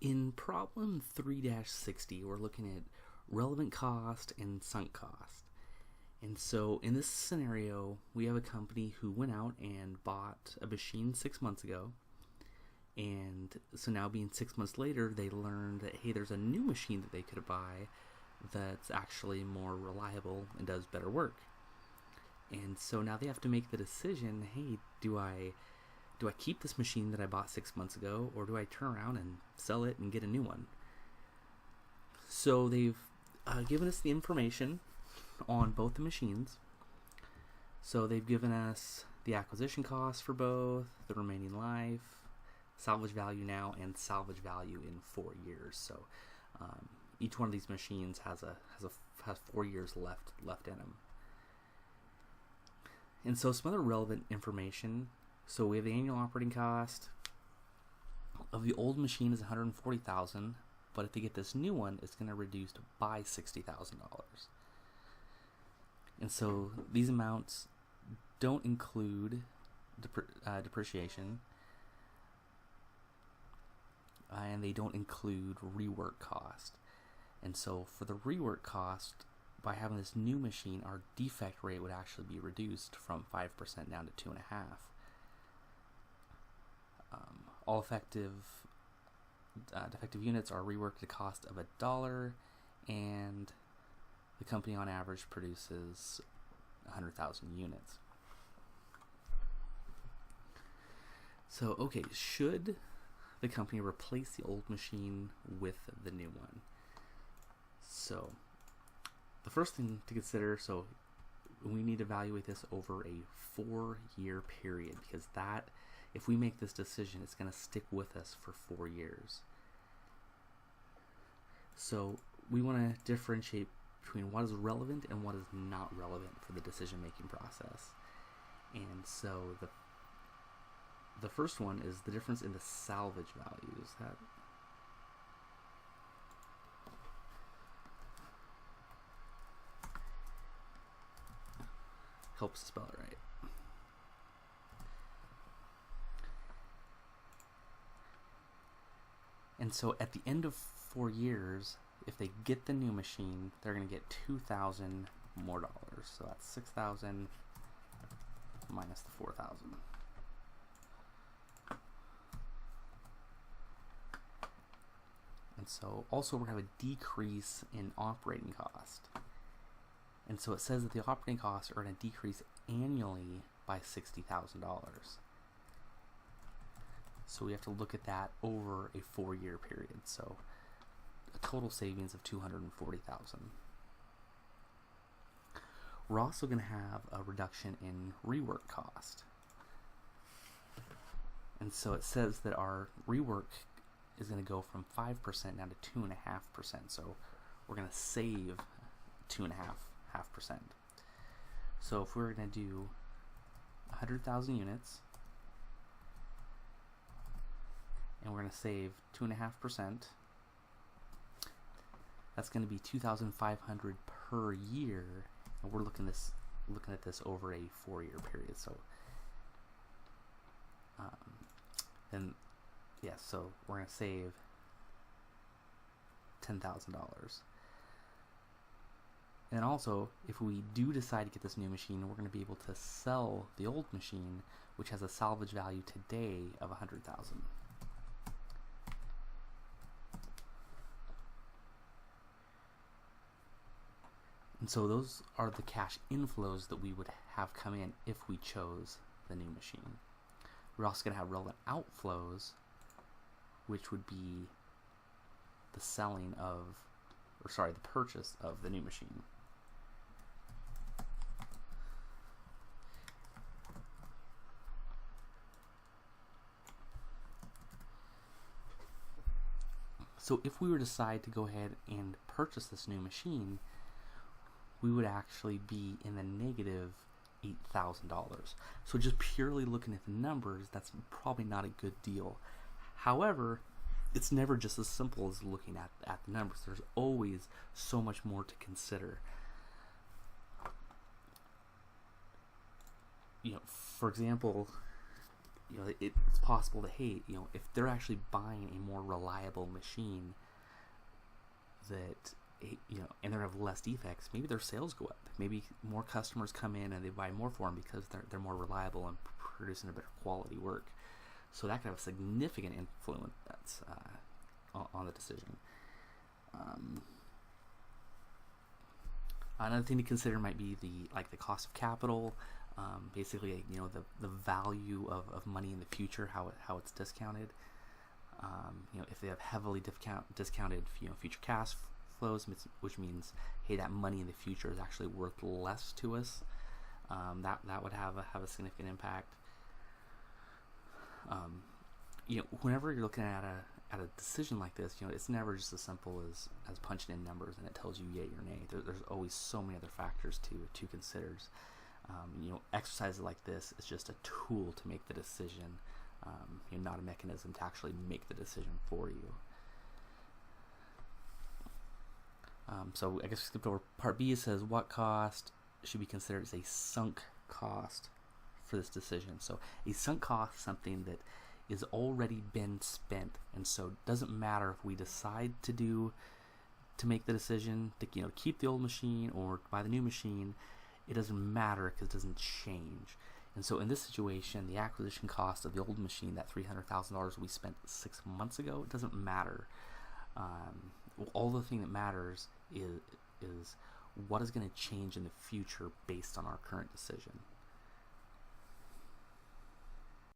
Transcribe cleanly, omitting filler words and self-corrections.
In problem 3-60, we're looking at relevant cost and sunk cost. And so in this scenario, we have a company who went out and bought a machine 6 months ago. And so now being 6 months later, they learned that, hey, there's a new machine that they could buy that's actually more reliable and does better work. And so now they have to make the decision, hey, do I keep this machine that I bought 6 months ago, or do I turn around and sell it and get a new one? So they've given us the information on both the machines. So they've given us the acquisition cost for both, the remaining life, salvage value now, and salvage value in 4 years. So each one of these machines has 4 years left in them. And so some other relevant information. So we have the annual operating cost of the old machine is $140,000, but if they get this new one, it's going to reduce by $60,000. And so these amounts don't include depreciation, and they don't include rework cost. And so for the rework cost, by having this new machine, our defect rate would actually be reduced from 5% down to 2.5%. All defective units are reworked at a cost of $1, and the company on average produces 100,000 units. So, okay, should the company replace the old machine with the new one? So, the first thing to consider, so we need to evaluate this over a 4-year period, because if we make this decision, it's going to stick with us for 4 years. So we want to differentiate between what is relevant and what is not relevant for the decision-making process. And so the first one is the difference in the salvage values. That helps spell it right. And so at the end of 4 years, if they get the new machine, they're going to get $2,000 more dollars. So that's $6,000 minus the $4,000. And so also we're going to have a decrease in operating cost. And so it says that the operating costs are going to decrease annually by $60,000. So we have to look at that over a 4-year period. So a total savings of $240,000. We're also going to have a reduction in rework cost. And so it says that our rework is going to go from 5% down to 2.5%. So we're going to save 2.5%. So if we're going to do 100,000 units, and we're going to save 2.5%, that's going to be $2,500 per year, and we're looking at this over a 4-year period. So so we're going to save $10,000. And also, if we do decide to get this new machine, we're going to be able to sell the old machine, which has a salvage value today of $100,000. And so those are the cash inflows that we would have come in if we chose the new machine. We're also going to have relevant outflows, which would be the the purchase of the new machine. So if we were to decide to go ahead and purchase this new machine, we would actually be in the negative $8,000. So just purely looking at the numbers, that's probably not a good deal. However, it's never just as simple as looking at the numbers. There's always so much more to consider. For example, it's possible that, hey, if they're actually buying a more reliable machine that, and they have less defects, maybe their sales go up. Maybe more customers come in and they buy more for them because they're more reliable and producing a better quality work. So that could have a significant influence on the decision. Another thing to consider might be the cost of capital. Basically, the value of money in the future, how it's discounted. If they have heavily discounted future cash flows, which means, hey, that money in the future is actually worth less to us. That would have a significant impact. Whenever you're looking at a decision like this, it's never just as simple as punching in numbers and it tells you yay or nay. There's always so many other factors to consider. Exercises like this is just a tool to make the decision, not a mechanism to actually make the decision for you. So I guess we skipped over part B. It says what cost should be considered as a sunk cost for this decision. So a sunk cost is something that is already been spent, and so it doesn't matter if we decide to make the decision to keep the old machine or buy the new machine. It doesn't matter because it doesn't change. And so in this situation, the acquisition cost of the old machine, that $300,000 we spent 6 months ago, it doesn't matter. All the thing that matters is what is going to change in the future based on our current decision.